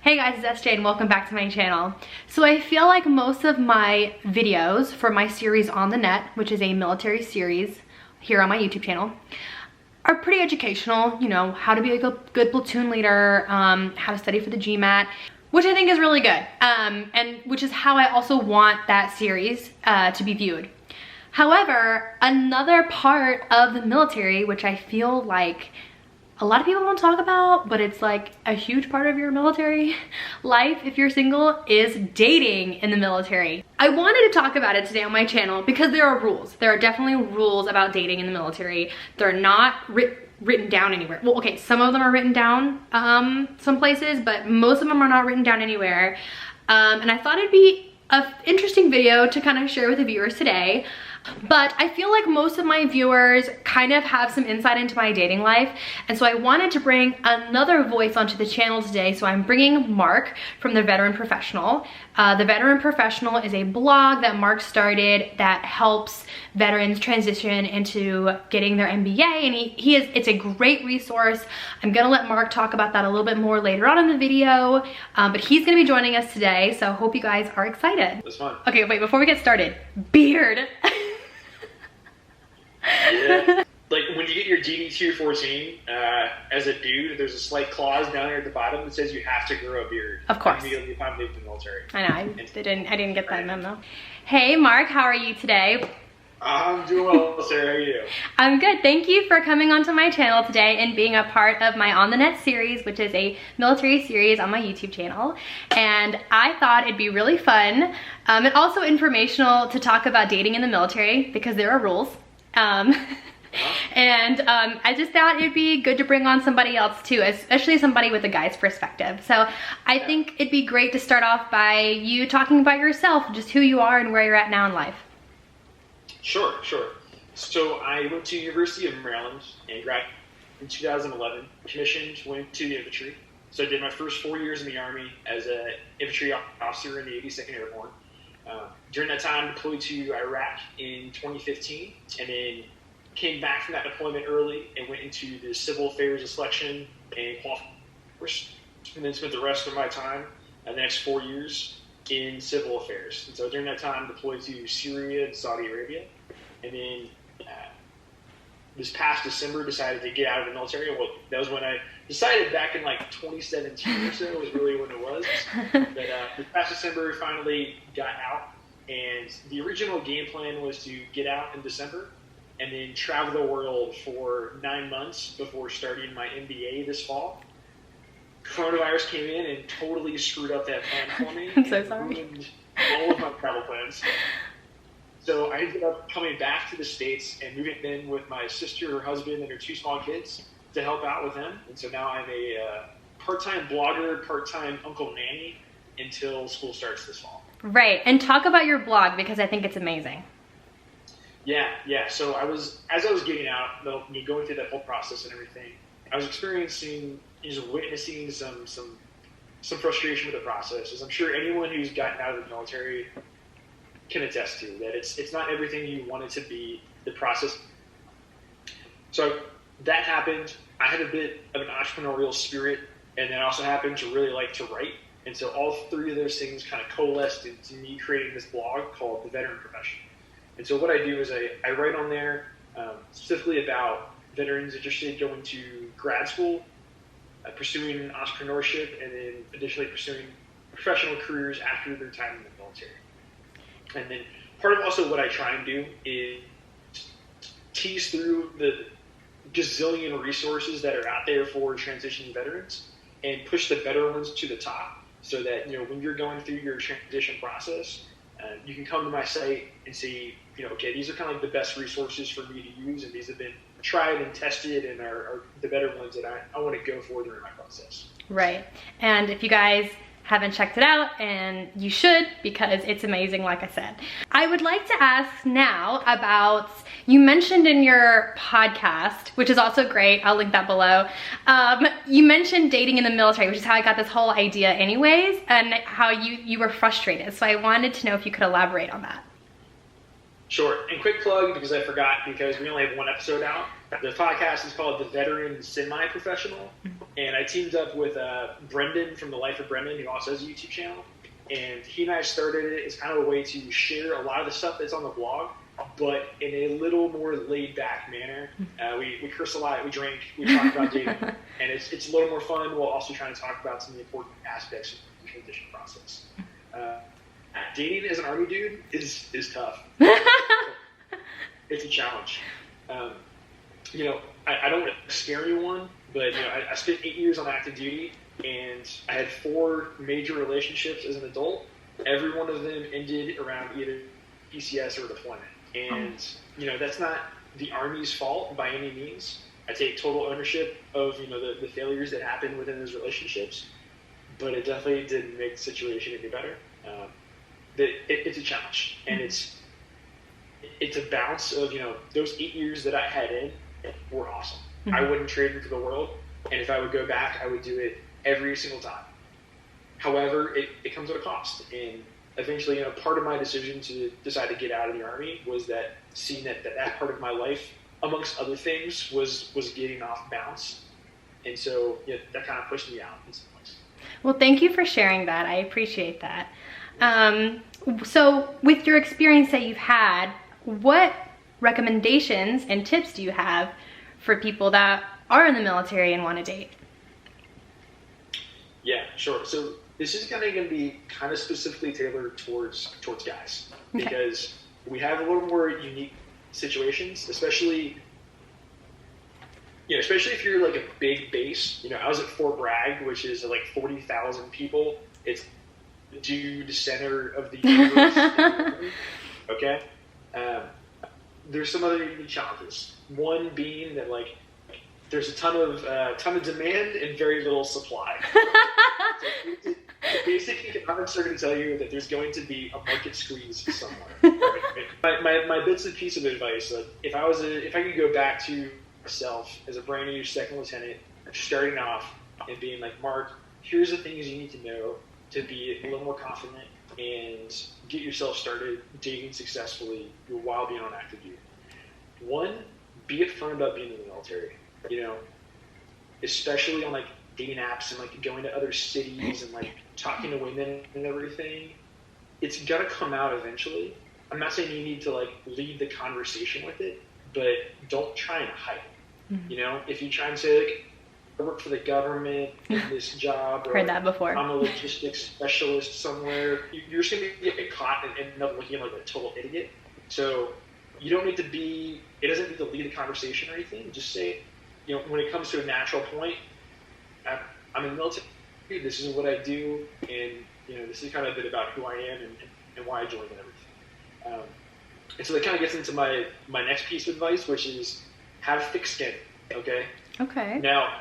Hey guys, it's SJ and welcome back to my channel. So I feel like most of my videos for my series On the Net, which is a military series here on my YouTube channel, are pretty educational. You know, how to be a good platoon leader, how to study for the GMAT, which I think is really good, and which is how I also want that series to be viewed. However, another part of the military, which I feel like a lot of people don't talk about, but it's like a huge part of your military life if you're single, is dating in the military. I wanted to talk about it today on my channel because there are rules. There are definitely rules about dating in the military. They're not written down anywhere. Well, okay, some of them are written down some places, but most of them are not written down anywhere. And I thought it'd be an interesting video to kind of share with the viewers today. But I feel like most of my viewers kind of have some insight into my dating life, and so I wanted to bring another voice onto the channel today. So I'm bringing Mark from The Veteran Professional. The Veteran Professional is a blog that Mark started that helps veterans transition into getting their MBA, and it's a great resource. I'm gonna let Mark talk about that a little bit more later on in the video, but he's gonna be joining us today, so I hope you guys are excited. That's fun. Okay, wait, before we get started, beard. Yeah. Like when you get your DD-214, as a dude, there's a slight clause down there at the bottom that says you have to grow a beard. Of course. Immediately upon leaving the military. I know, I didn't get that memo. Hey Mark, how are you today? I'm doing well, Sarah. How are you? I'm good. Thank you for coming onto my channel today and being a part of my On the Net series, which is a military series on my YouTube channel. And I thought it'd be really fun and also informational to talk about dating in the military because there are rules. I just thought it'd be good to bring on somebody else too, especially somebody with a guy's perspective. So I think it'd be great to start off by you talking about yourself, just who you are and where you're at now in life. Sure. So I went to University of Maryland and graduated in 2011, commissioned, went to the infantry. So I did my first 4 years in the Army as an infantry officer in the 82nd Airborne. During that time, deployed to Iraq in 2015, and then came back from that deployment early and went into the civil affairs and selection and qualification, and then spent the rest of my time, the next 4 years, in civil affairs. And so during that time, deployed to Syria and Saudi Arabia, and then this past December decided to get out of the military. Well, that was when I decided back in like 2017 or so was really when it was. But this past December, finally got out. And the original game plan was to get out in December and then travel the world for 9 months before starting my MBA this fall. Coronavirus came in and totally screwed up that plan for me. I'm so sorry. Ruined all of my travel plans. So I ended up coming back to the States and moving in with my sister, her husband, and her 2 small kids to help out with them. And so now I'm a part-time blogger, part-time Uncle Nanny until school starts this fall. Right, and talk about your blog because I think it's amazing. Yeah. So as I was getting out, going through that whole process and everything, I was experiencing, just witnessing some frustration with the process. As I'm sure anyone who's gotten out of the military can attest to, that it's not everything you want it to be, the process. So that happened. I had a bit of an entrepreneurial spirit, and then I also happened to really like to write. And so all 3 of those things kind of coalesced into me creating this blog called The Veteran Professional. And so what I do is I write on there specifically about veterans interested in going to grad school, pursuing entrepreneurship, and then additionally pursuing professional careers after their time in the military. And then part of also what I try and do is tease through the gazillion resources that are out there for transitioning veterans and push the better ones to the top. So that, when you're going through your transition process, you can come to my site and see, okay, these are kind of like the best resources for me to use, and these have been tried and tested and are the better ones that I want to go for during my process. Right, and if you guys haven't checked it out, and you should because it's amazing, like I said. I would like to ask now about, you mentioned in your podcast, which is also great, I'll link that below, you mentioned dating in the military, which is how I got this whole idea anyways, and how you were frustrated. So I wanted to know if you could elaborate on that. Sure, and quick plug, because I forgot, because we only have 1 episode out. The podcast is called The Veteran Semi-Professional, and I teamed up with Brendan from The Life of Brendan, who also has a YouTube channel, and he and I started it as kind of a way to share a lot of the stuff that's on the blog, but in a little more laid-back manner. We curse a lot, we drink, we talk about dating, and it's a little more fun while also trying to talk about some of the important aspects of the transition process. Dating as an Army dude is tough. It's a challenge. You know, I don't want to scare anyone, but you know, I spent 8 years on active duty, and I had 4 major relationships as an adult. Every one of them ended around either PCS or deployment. And you know, that's not the Army's fault by any means. I take total ownership of, you know, the failures that happened within those relationships, but it definitely didn't make the situation any better. It's a challenge, and it's a balance of, you know, those 8 years that I had in were awesome. I wouldn't trade them for the world, and if I would go back, I would do it every single time. However, it comes at a cost, and eventually, you know, part of my decision to decide to get out of the Army was that seeing that part of my life, amongst other things, was getting off balance, and so yeah, that kind of pushed me out in some ways. Well, thank you for sharing that. I appreciate that. So with your experience that you've had, what recommendations and tips do you have for people that are in the military and want to date? Yeah, sure. So this is going to be kind of specifically tailored towards guys, because we have a little more unique situations, especially if you're like a big base. You know, I was at Fort Bragg, which is like 40,000 people. It's the dude center of the universe. Okay. There's some other unique challenges. One being that, like, there's a ton of demand and very little supply. So basic economics are going to tell you that there's going to be a market squeeze somewhere. Right? My bits and pieces of advice, like, if I could go back to myself as a brand new second lieutenant, starting off and being like, Mark, here's the things you need to know to be a little more confident and get yourself started dating successfully while being on active duty. One, be upfront about being in the military. You know, especially on like dating apps and like going to other cities and like talking to women and everything. It's gonna come out eventually. I'm not saying you need to like lead the conversation with it, but don't try and hide it. You know, if you try and say like, I work for the government in this job, or heard that before. I'm a logistics specialist somewhere, you're just going to get caught and end up looking like a total idiot. So you don't need to be, it doesn't need to lead a conversation or anything. Just say, you know, when it comes to a natural point, I'm in the military, this is what I do, and, you know, this is kind of a bit about who I am and why I joined and everything. And so that kind of gets into my next piece of advice, which is have thick skin, okay? Okay. Now,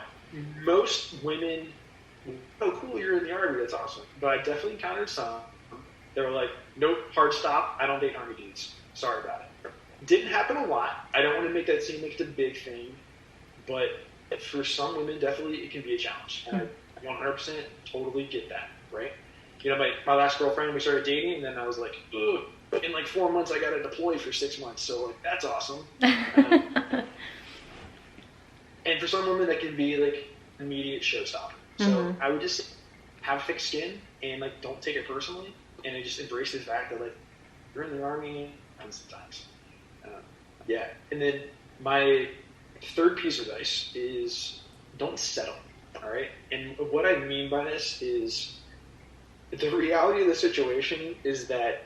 most women, oh, cool, you're in the Army, that's awesome. But I definitely encountered some that were like, nope, hard stop, I don't date Army dudes. Sorry about it. Didn't happen a lot. I don't want to make that seem like it's a big thing. But for some women, definitely it can be a challenge. And I 100% totally get that, right? You know, my last girlfriend, we started dating, and then I was like, ugh, in like 4 months, I got to deploy for 6 months. So, like, that's awesome. And for some women, that can be like immediate showstopper. So I would just have thick skin and like don't take it personally, and then just embrace the fact that like you're in the Army and sometimes. Yeah. And then my third piece of advice is don't settle. All right. And what I mean by this is the reality of the situation is that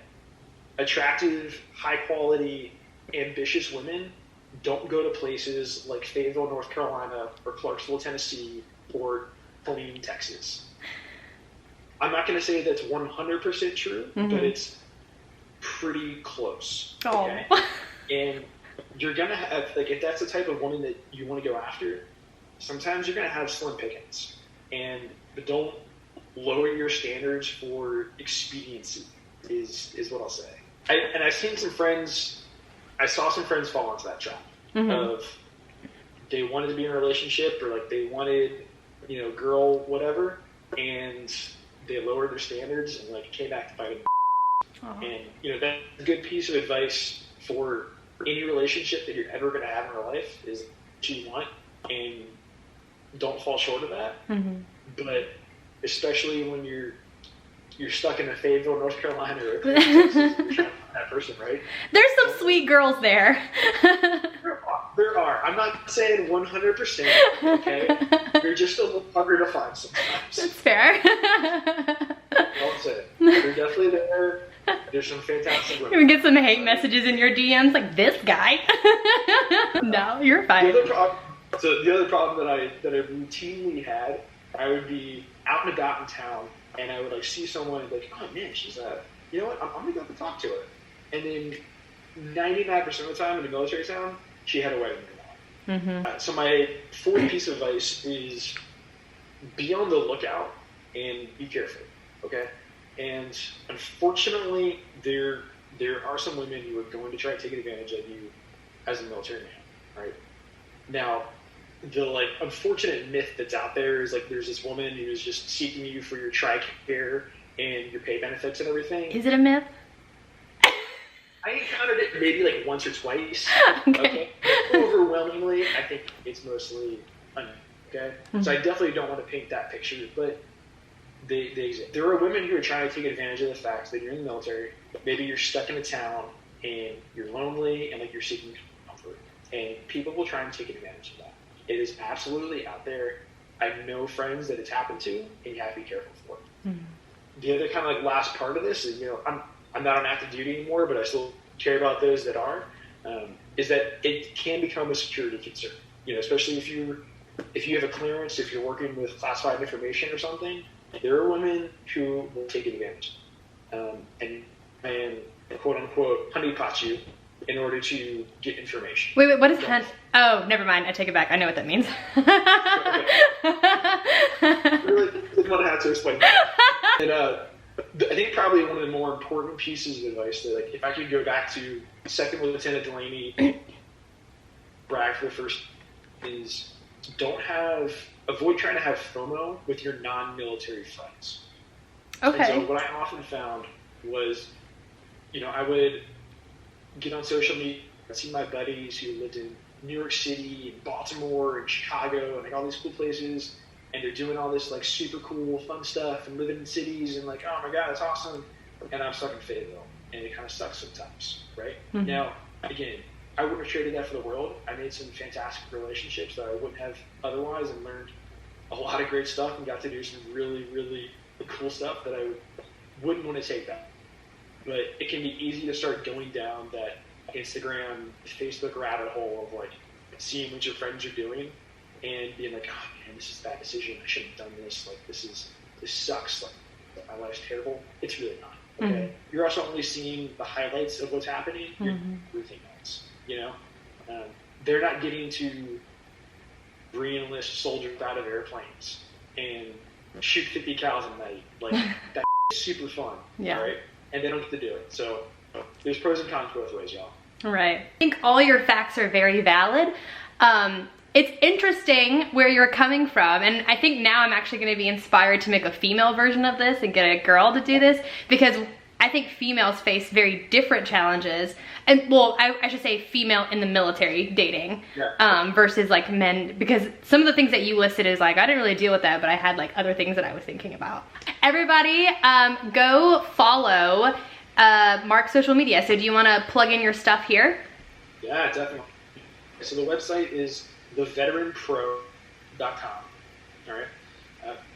attractive, high quality, ambitious women don't go to places like Fayetteville, North Carolina, or Clarksville, Tennessee, or Killeen, Texas. I'm not going to say that's 100% true, but it's pretty close. Okay? And you're going to have, like, if that's the type of woman that you want to go after, sometimes you're going to have slim pickings. And don't lower your standards for expediency is what I'll say. I've seen some friends, I saw some friends fall into that trap of they wanted to be in a relationship, or like they wanted, you know, girl, whatever, and they lowered their standards and like came back to fighting. And, you know, that's a good piece of advice for any relationship that you're ever going to have in your life is you want and don't fall short of that. Mm-hmm. But especially when you're stuck in a Fayetteville, North Carolina, or Texas, you're trying to find that person, right? There's some sweet girls there. There are. I'm not saying 100%, okay? You're just a little harder to find sometimes. That's fair. I'll say it. They're definitely there. There's some fantastic women. You get some hate messages in your DMs like, this guy. No, you're fine. The other problem that I routinely had, I would be out and about in town, and I would like see someone and be like, oh man, she's you know what? I'm gonna go up and talk to her. And then 99% of the time in a military town, she had a wedding ring on. Mm-hmm. So my fourth piece of advice is be on the lookout and be careful. Okay. And unfortunately, there are some women who are going to try to take advantage of you as a military man, right? Now, the like unfortunate myth that's out there is like there's this woman who is just seeking you for your TRICARE and your pay benefits and everything. Is it a myth? I encountered it maybe like once or twice. Okay. Overwhelmingly, I think it's mostly untrue. Okay. Mm-hmm. So I definitely don't want to paint that picture, but they exist. There are women who are trying to take advantage of the fact that you're in the military. Maybe you're stuck in a town and you're lonely and like you're seeking comfort, and people will try and take advantage of that. It is absolutely out there. I know friends that it's happened to, and you have to be careful for it. Mm-hmm. The other kind of like last part of this is, I'm not on active duty anymore, but I still care about those that are. Is that it can become a security concern. Especially if you have a clearance, if you're working with classified information or something, there are women who will take advantage and quote unquote honeypot you in order to get information. Wait, what is hunt? Oh, never mind. I take it back. I know what that means. I really didn't want to have to explain that. And I think probably one of the more important pieces of advice that, like, if I could go back to Second Lieutenant Delaney, brag for the first, is avoid trying to have FOMO with your non-military friends. Okay. And so what I often found was, I would get on social media and see my buddies who lived in New York City and Baltimore and Chicago and like all these cool places, and they're doing all this like super cool fun stuff and living in cities and like, oh my god, that's awesome. And I'm stuck in Fayetteville, and it kind of sucks sometimes, right? Mm-hmm. Now, again, I wouldn't have traded that for the world. I made some fantastic relationships that I wouldn't have otherwise, and learned a lot of great stuff and got to do some really, really cool stuff that I wouldn't want to take back. But it can be easy to start going down that Instagram, Facebook rabbit hole of like seeing what your friends are doing and being like, oh man, this is a bad decision. I shouldn't have done this. Like this sucks. Like my life's terrible. It's really not. Okay. Mm-hmm. You're also only seeing the highlights of what's happening. Mm-hmm. Everything else. They're not getting to re-enlist soldiers out of airplanes and shoot 50 cows a night. Like that's super fun. Yeah. Right. And they don't get to do it. So there's pros and cons both ways, y'all. Right. I think all your facts are very valid. It's interesting where you're coming from, and I think now I'm actually going to be inspired to make a female version of this and get a girl to do this, because I think females face very different challenges, and well, I should say female in the military dating, versus like men, because some of the things that you listed is like, I didn't really deal with that, but I had like other things that I was thinking about. Everybody, go follow Mark's social media. So do you want to plug in your stuff here? Yeah, definitely. So the website is theveteranpro.com. All right.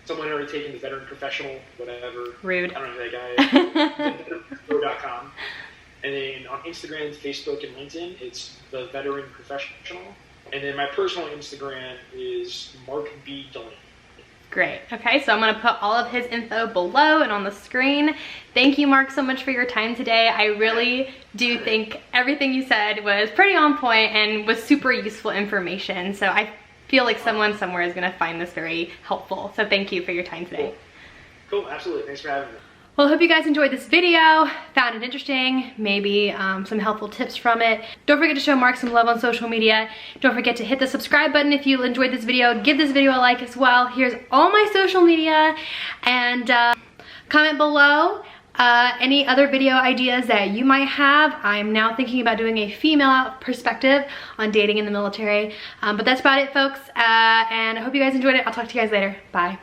Someone had already taken the veteran professional, whatever. Rude. I don't know who that guy is. theveteranpro.com. And then on Instagram, Facebook, and LinkedIn, it's the veteran professional. And then my personal Instagram is Mark B. Delaney. Great. Okay, so I'm going to put all of his info below and on the screen. Thank you, Mark, so much for your time today. I really do think everything you said was pretty on point and was super useful information. So I feel like someone somewhere is going to find this very helpful. So thank you for your time today. Cool. Absolutely. Thanks for having me. Well, I hope you guys enjoyed this video, found it interesting, maybe some helpful tips from it. Don't forget to show Mark some love on social media. Don't forget to hit the subscribe button if you enjoyed this video. Give this video a like as well. Here's all my social media, and comment below Any other video ideas that you might have? I'm now thinking about doing a female perspective on dating in the military. But that's about it, folks. And I hope you guys enjoyed it. I'll talk to you guys later. Bye.